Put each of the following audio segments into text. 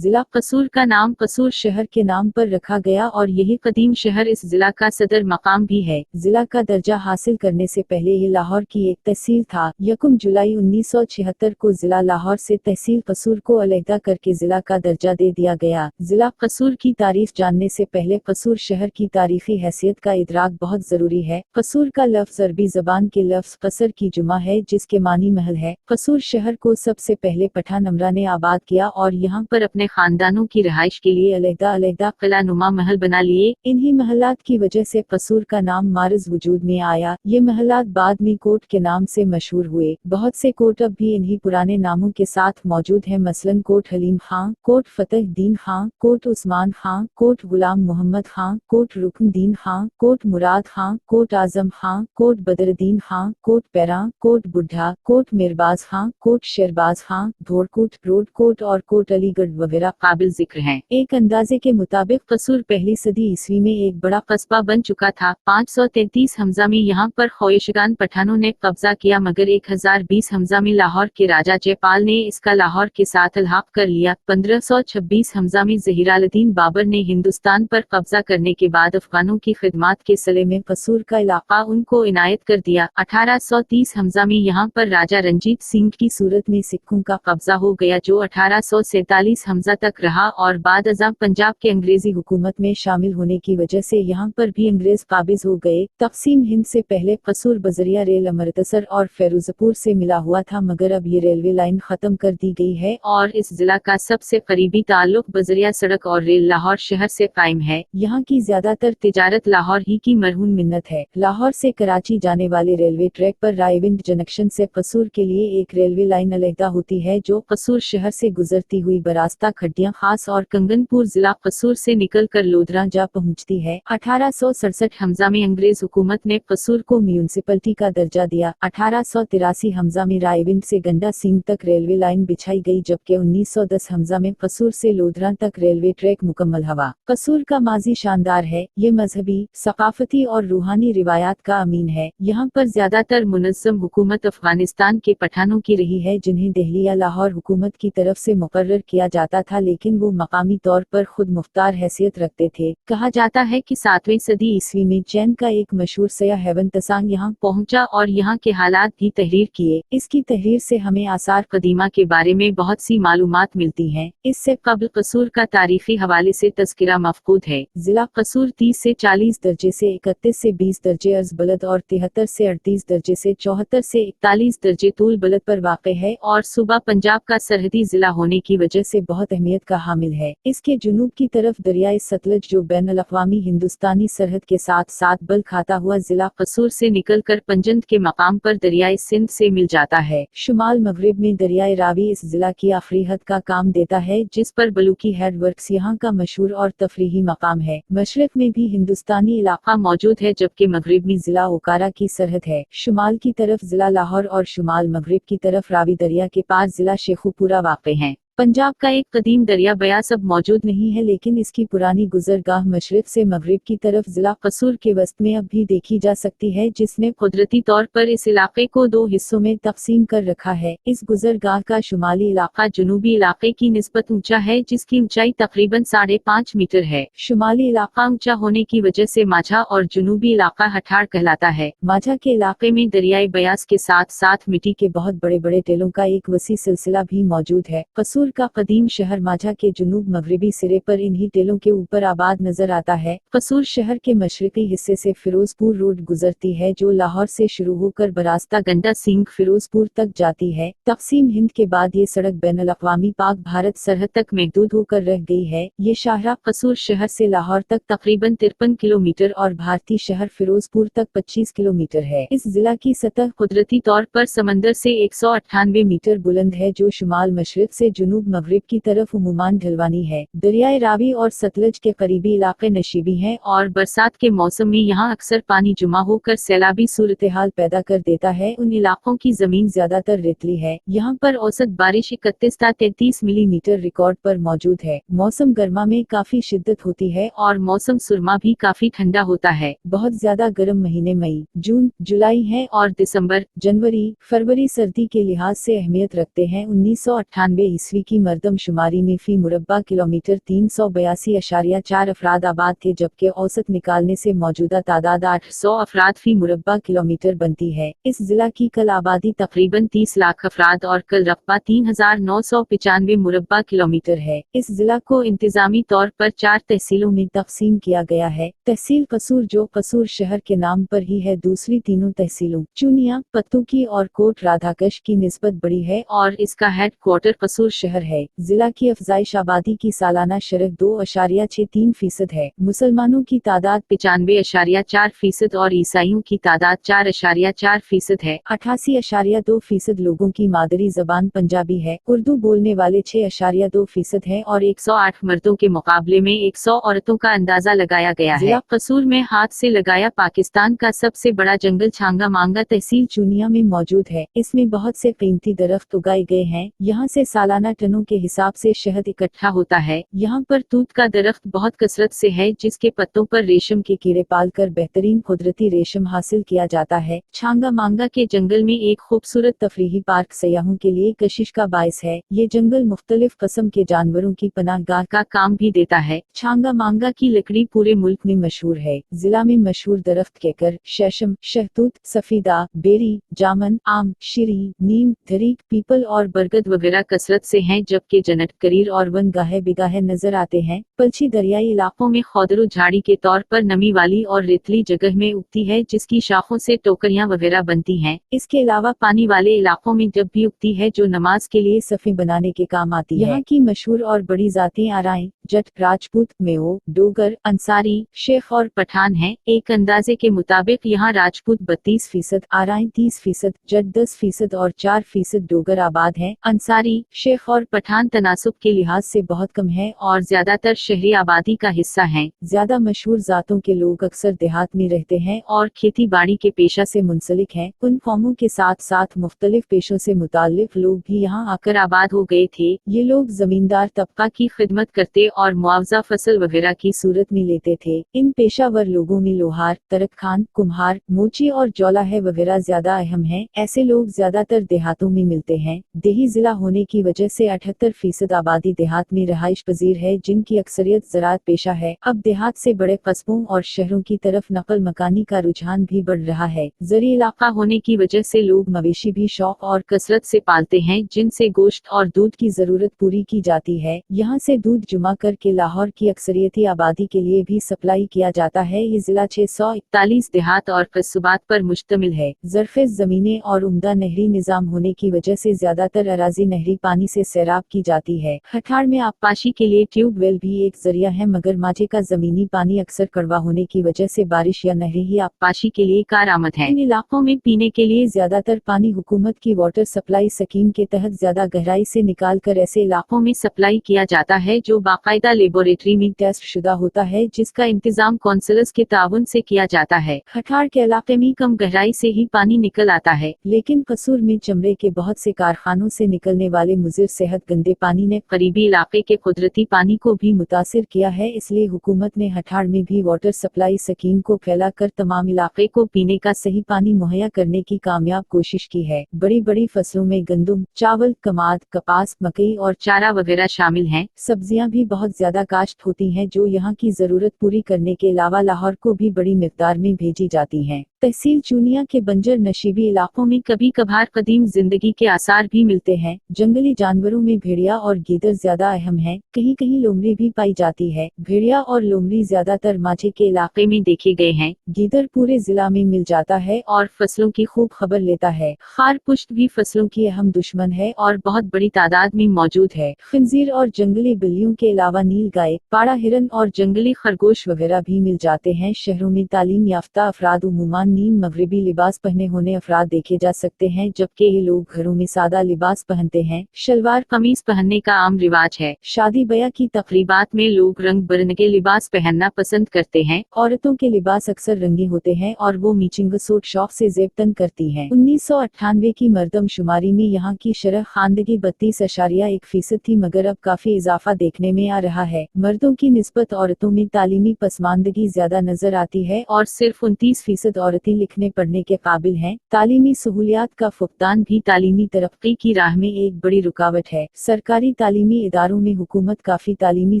जिला कसूर का नाम कसूर शहर के नाम पर रखा गया और यही कदीम शहर इस जिला का सदर मकाम भी है। जिला का दर्जा हासिल करने से पहले ये लाहौर की एक तहसील था। 1 जुलाई 1976 को जिला लाहौर से तहसील कसूर को अलहदा करके जिला का दर्जा दे दिया गया। जिला कसूर की तारीफ जानने से पहले कसूर शहर की तारीखी हैसियत का इदराक बहुत जरूरी है। कसूर का लफ्ज अरबी जबान के लफ्ज कसर की जुमा है, जिसके मानी महल है। कसूर शहर को सबसे पहले पठान अमरा ने आबाद किया और यहाँ पर अपने खानदानों की रिहाइश के लिए अलहदा किला नुमा महल बना लिए। इन्हीं महलात की वजह से कसूर का नाम मारज वजूद में आया। ये महलात बाद में कोट के नाम से मशहूर हुए। बहुत से कोट अब भी इन्हीं पुराने नामों के साथ मौजूद हैं, मसलन कोट हलीम खां, कोट फतेह दीन खां, कोट उस्मान खां, कोट गुलाम मोहम्मद खां, कोट रुकन दीन खां, कोट मुराद खां, कोट आजम खां, कोट बदरुद्दीन खां, कोट पैरा, कोट बुढ़ा, कोट मिरबाज खां, कोट शेरबाज खां, धोड़कोट, रोडकोट और कोट अलीगढ़ वगैरह काबिल जिक्र हैं। एक अंदाजे के मुताबिक कसूर पहली सदी ईस्वी में एक बड़ा कस्बा बन चुका था। 533 हमजा में यहाँ पर ख्वाहिशगान पठानों ने कब्जा किया, मगर 1020 हमजा में लाहौर के राजा जयपाल ने इसका लाहौर के साथ अलहाक कर लिया। 1526 हमजा में ज़हीरालदीन बाबर ने हिंदुस्तान पर कब्जा करने के बाद अफगानों की खिदमत के सिले में कसूर का इलाका उनको इनायत कर दिया। 1830 हमजा में यहाँ पर राजा रंजीत सिंह की सूरत में सिखों का कब्जा हो गया, जो 1847 हमजा तक रहा और बाद अज़ां पंजाब के अंग्रेजी हुकूमत में शामिल होने की वजह से यहाँ पर भी अंग्रेज काबिज हो गए। तकसीम हिंद से पहले कसूर बजरिया रेल अमृतसर और फिरोजपुर से मिला हुआ था, मगर अब ये रेलवे लाइन खत्म कर दी गई है और इस जिला का सबसे करीबी ताल्लुक बजरिया सड़क और रेल लाहौर शहर से कायम है। यहाँ की ज्यादातर तिजारत लाहौर ही की मरहून मिन्नत है। लाहौर से कराची जाने वाले रेलवे ट्रैक पर रायविंड जंक्शन से कसूर के लिए एक रेलवे लाइन अलहदा होती है, जो कसूर शहर से गुजरती हुई बरास्ता खड्डियां खास और कंगनपुर जिला कसूर से निकल कर लोधरा जा पहुँचती है। 1867 हमजा में अंग्रेज हुकूमत ने कसूर को म्यूनिसिपलिटी का दर्जा दिया। 1883 हमजा में रायविंड से गंडा सिंह तक रेलवे लाइन बिछाई गई, जबकि 1910 हमजा में कसूर से लोधरा तक रेलवे ट्रैक मुकम्मल हुआ। कसूर का माजी शानदार है। ये मजहबी, सकाफती और रूहानी रिवायात का अमीन है। यहाँ पर ज्यादातर मुनज़्ज़म हुकूमत अफगानिस्तान के पठानों की रही है, जिन्हें दिल्ली या लाहौर हुकूमत की तरफ से मुकर्रर किया जाता था, लेकिन वो मकामी तौर पर खुद मुख्तार हैसियत रखते थे। कहा जाता है कि 7वीं सदी ईस्वी में चैन का एक मशहूर सयाह हेवन तसांग यहाँ पहुँचा और यहाँ के हालात भी तहरीर किए। इसकी तहरीर से हमें आसार कदीमा के बारे में बहुत सी मालूमात मिलती हैं। इससे कब्ल कसूर का तारीखी हवाले से तज़किरा मफकूद है। जिला कसूर 30 से 40 दर्जे से 31 से 20 दर्जे अर्ज बलद और 73 से 38 दर्जे से 74 से 41 दर्जे तूल बलद पर वाक़े है और सूबा पंजाब का सरहदी जिला होने की वजह से बहुत अहमियत का हामिल है। इसके जुनूब की तरफ दरियाए सतलज, जो बैनुल-अक़वामी हिंदुस्तानी सरहद के साथ साथ बल खाता हुआ जिला कसूर से निकलकर पंजंद के मकाम पर दरियाए सिंध से मिल जाता है। शुमाल मगरिब में दरियाए रावी इस जिला की आखिरी हद का काम देता है, जिस पर बलूकी हेड वर्क्स यहाँ का मशहूर और तफरीही मकाम है। मशरक में भी हिंदुस्तानी इलाका मौजूद है, जबकि मगरिब में जिला ओकारा की सरहद है। शुमाल की तरफ जिला लाहौर और शुमाल मगरिब की तरफ रावी दरिया के पार जिला शेखुपुरा वाक़े हैं। पंजाब का एक कदीम दरिया ब्यास अब मौजूद नहीं है, लेकिन इसकी पुरानी गुजरगाह मशरिक से मगरिब की तरफ जिला कसूर के वस्त में अब भी देखी जा सकती है, जिसने कुदरती तौर पर इस इलाके को 2 हिस्सों में तकसीम कर रखा है। इस गुजरगाह का शुमाली इलाका जुनूबी इलाके की निस्बत ऊंचा है, जिसकी ऊंचाई तकरीबन 5.5 मीटर है। शुमाली इलाका ऊंचा होने की वजह से माझा और जुनूबी इलाका हठाड़ कहलाता है। माझा के इलाके में दरियाए ब्यास के साथ साथ मिट्टी के बहुत बड़े बड़े टेलों का एक वसी सिलसिला भी मौजूद है। कसूर का कदीम शहर माझा के जुनूब मगरिबी सिरे पर इन्हीं टेलों के ऊपर आबाद नजर आता है। कसूर शहर के मशरकी हिस्से से फिरोजपुर रोड गुजरती है, जो लाहौर से शुरू होकर बरास्ता गंडा सिंह फिरोजपुर तक जाती है। तकसीम हिंद के बाद ये सड़क बैनुल-अक़वामी पाक भारत सरहद तक महदूद होकर रह गई है। ये शाहराह कसूर शहर से लाहौर तक तकरीबन 53 किलोमीटर और भारतीय शहर फिरोजपुर तक 25 किलोमीटर है। इस जिला की सतह कुदरती तौर पर समंदर से 198 मीटर बुलंद है, जो शुमाल मशरिक से जुनूब मगरिब की तरफ उमूमान ढलवानी है। दरियाए रावी और सतलज के करीबी इलाके नशीबी हैं और बरसात के मौसम में यहाँ अक्सर पानी जमा होकर सैलाबी सूरत-ए-हाल पैदा कर देता है। उन इलाकों की जमीन ज्यादातर रेतली है। यहाँ पर औसत बारिश 31 से 33 मिलीमीटर रिकॉर्ड पर मौजूद है। मौसम गर्मा में काफी शिद्दत होती है और मौसम सुरमा भी काफी ठंडा होता है। बहुत ज्यादा गर्म महीने मई, जून, जुलाई हैं और दिसंबर, जनवरी, फरवरी सर्दी के लिहाज से अहमियत रखते हैं। 1998 ईस्वी की मरदमशुमारी में फी मुरब्बा किलोमीटर 382.4 अफराद आबाद थे, जबकि औसत निकालने से मौजूदा तादाद 800 अफराद फी मुरब्बा किलोमीटर बनती है। इस जिला की कल आबादी तकरीबन 30 लाख अफराद और कल रकबा 3995 मुरब्बा किलोमीटर है। इस जिला को इंतजामी तौर पर 4 तहसीलों में तकसीम किया गया है। तहसील कसूर जो कसूर शहर के नाम पर ही है, दूसरी तीनों तहसीलों चुनिया, पत्तुकी और कोट राधाकश की निस्बत बड़ी है और इसका हेड क्वार्टर कसूर शहर है। जिला की अफजाइश आबादी की सालाना शरह 2.63% है। मुसलमानों की तादाद 95.4% और ईसाइयों की तादाद 4.4% है। 88.2% लोगों की मादरी जबान पंजाबी है। उर्दू बोलने वाले 6.2% है और 108 मर्दों के मुकाबले में 100 औरतों का अंदाजा लगाया गया है। जिला कसूर में हाथ से लगाया पाकिस्तान का सबसे बड़ा जंगल छांगा मांगा तहसील चूनिया में मौजूद है। इसमें बहुत से कीमती दरख्त उगाए गए हैं। यहाँ से सालाना टनों के हिसाब से शहद इकट्ठा होता है। यहाँ पर तूत का दरख्त बहुत कसरत से है, जिसके पत्तों पर रेशम के कीड़े पालकर बेहतरीन कुदरती रेशम हासिल किया जाता है। छांगा मांगा के जंगल में एक खूबसूरत तफरीही पार्क सयाहों के लिए कशिश का बायस है। ये जंगल मुख्तलिफ किस्म के जानवरों की पनाहगाह का काम भी देता है। छांगा मांगा की लकड़ी पूरे मुल्क में मशहूर है। जिला में मशहूर दरख्त केकर, शेषम, शहतूत, सफीदा, बेरी, जामन, आम, शीरी, नीम, धरीक, पीपल और बरगद वगैरह कसरत से हैं, जबकि जनट, करीर और वन गाहे बिगाहे नजर आते हैं। पलछी दरियाई इलाकों में खौदरू झाड़ी के तौर पर नमी वाली और रेतली जगह में उगती है, जिसकी शाखों से टोकरियां वगैरह बनती हैं। इसके अलावा पानी वाले इलाकों में जब भी उगती है, जो नमाज के लिए सफ़े बनाने के काम आती है। यहाँ की मशहूर और बड़ी जातें आराई, जट, राजपूत, मेओ, डोगर, अंसारी, शेख और पठान हैं। एक अंदाजे के मुताबिक यहाँ राजपूत 32%, आराई 30%, जट 10% और 4% डोगर आबाद हैं। अंसारी, शेख और पठान तनासुब के लिहाज से बहुत कम है और ज्यादातर शहरी आबादी का हिस्सा हैं। ज्यादा मशहूर जातों के लोग अक्सर देहात में रहते हैं और खेती बाड़ी के पेशा से मुंसलिक हैं। उन कौमों के साथ साथ मुख्तलिफ पेशों से मुताल्लिक लोग भी यहाँ आकर आबाद हो गए थे। ये लोग जमींदार तबका की खिदमत करते और मुआवजा फसल वगैरह की सूरत में लेते थे। इन पेशावर लोगों में लोहार, तरक खान, कुम्हार, मोची और जौला है वगैरह ज्यादा अहम हैं। ऐसे लोग ज्यादातर देहातों में मिलते हैं। देही जिला होने की वजह से 78% आबादी देहात में रहाइश पजीर है, जिनकी अक्सरियत ज़राअत पेशा है। अब देहात से बड़े कस्बों और शहरों की तरफ नकल मकानी का रुझान भी बढ़ रहा है। ज़री इलाका होने की वजह से लोग मवेशी भी शौक और कसरत से पालते हैं, जिनसे गोश्त और दूध की जरूरत पूरी की जाती है। यहाँ से दूध जुमा करके लाहौर की अक्सरियती आबादी के लिए भी सप्लाई किया जाता है। ये जिला 641 देहात और कस्बात पर मुश्तमिल है। ज़रफ़ेज़ ज़मीनें और उम्दा नहरी निज़ाम होने की वजह से ज्यादातर अराजी नहरी पानी से सैराब की जाती है। खठाड़ में आबपाशी के लिए ट्यूबवेल भी एक जरिया है, मगर माचे का जमीनी पानी अक्सर कड़वा होने की वजह से बारिश या नहरी ही आबपाशी के लिए कारआमद है। इन इलाकों में पीने के लिए ज्यादातर पानी हुकूमत की वाटर सप्लाई स्कीम के तहत ज्यादा गहराई से निकाल कर ऐसे इलाकों में सप्लाई किया जाता है, जो बाकायदा लेबोरेटरी में टेस्ट शुदा होता है, जिसका इंतजाम कौंसलर्स के ताउन से किया जाता है। खठाड़ के इलाके में कम गहराई से ही पानी निकल आता है, लेकिन कसूर में चमड़े के बहुत से कारखानों से निकलने वाले मुज़िर सेहत गंदे पानी ने करीबी इलाके के कुदरती पानी को भी मुतासिर किया है। इसलिए हुकूमत ने हठाड़ में भी वाटर सप्लाई स्कीम को फैलाकर तमाम इलाके को पीने का सही पानी मुहैया करने की कामयाब कोशिश की है। बड़ी बड़ी फसलों में गंदम, चावल, कमाद, कपास, मकई और चारा वगैरह शामिल हैं। सब्जियां भी बहुत ज्यादा काश्त होती हैं, जो यहाँ की जरूरत पूरी करने के अलावा लाहौर को भी बड़ी मिकदार में भेजी जाती हैं। तहसील चूनिया के बंजर नशीबी इलाकों में कभी कभार कदीम जिंदगी के आसार भी मिलते हैं। जंगली जानवरों में भेड़िया और गीदड़ ज्यादा अहम हैं। कहीं कहीं लोमड़ी भी पाई जाती है। भेड़िया और लोमड़ी ज्यादातर माचे के इलाके में देखे गए हैं। गीदड़ पूरे जिला में मिल जाता है और फसलों की खूब खबर लेता है। खारपुश्त भी फसलों की अहम दुश्मन है और बहुत बड़ी तादाद में मौजूद है। खंजीर और जंगली बिल्लियों के अलावा नील गाय, पाड़ा हिरन और जंगली खरगोश वगैरह भी मिल जाते हैं। शहरों में तालीम याफ्ता अफराद उमूमन नीम मगरिबी लिबास पहने होने अफराद देखे जा सकते हैं, जबकि ये लोग घरों में सादा लिबास पहनते हैं। शलवार कमीज पहनने का आम रिवाज है। शादी ब्याह की तकरीबात में लोग रंग बिरंगे लिबास पहनना पसंद करते हैं। औरतों के लिबास अक्सर रंगी होते हैं और वो मीचिंग सूट शौक से जेबतन करती हैं। 1998 की मर्दमशुमारी में यहाँ की शरह खानदगी 32.1% थी, मगर अब काफी इजाफा देखने में आ रहा है। मर्दों की निस्बत औरतों में तालीमी पसमानदगी ज्यादा नजर आती है और सिर्फ 29% औरत सहूलतें लिखने पढ़ने के काबिल हैं। तालीमी सहूलियात का फुकदान भी तालीमी तरक्की की राह में एक बड़ी रुकावट है। सरकारी तालीमी इदारों में हुकूमत काफ़ी तालीमी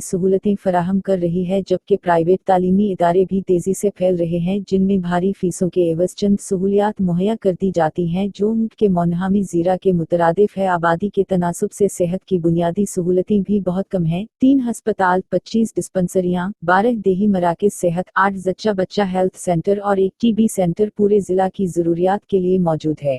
सहूलतें फराहम कर रही है, जबकि प्राइवेट तालीमी इदारे भी तेज़ी से फैल रहे हैं, जिनमें भारी फीसों के एवज चंद सहूलियात मुहैया कर दी जाती हैं जो उनके मोनहामी ज़ीरा के मुतरादिफ है। आबादी के तनासुब से सेहत की बुनियादी सहूलतें भी बहुत कम हैं। 3 हस्पताल, 25 डिस्पेंसरियाँ, 12 देही मराकज़ सेहत, 8 जच्चा बच्चा हेल्थ सेंटर और 1 टीबी सेंटर पूरे ज़िला की ज़रूरियात के लिए मौजूद है।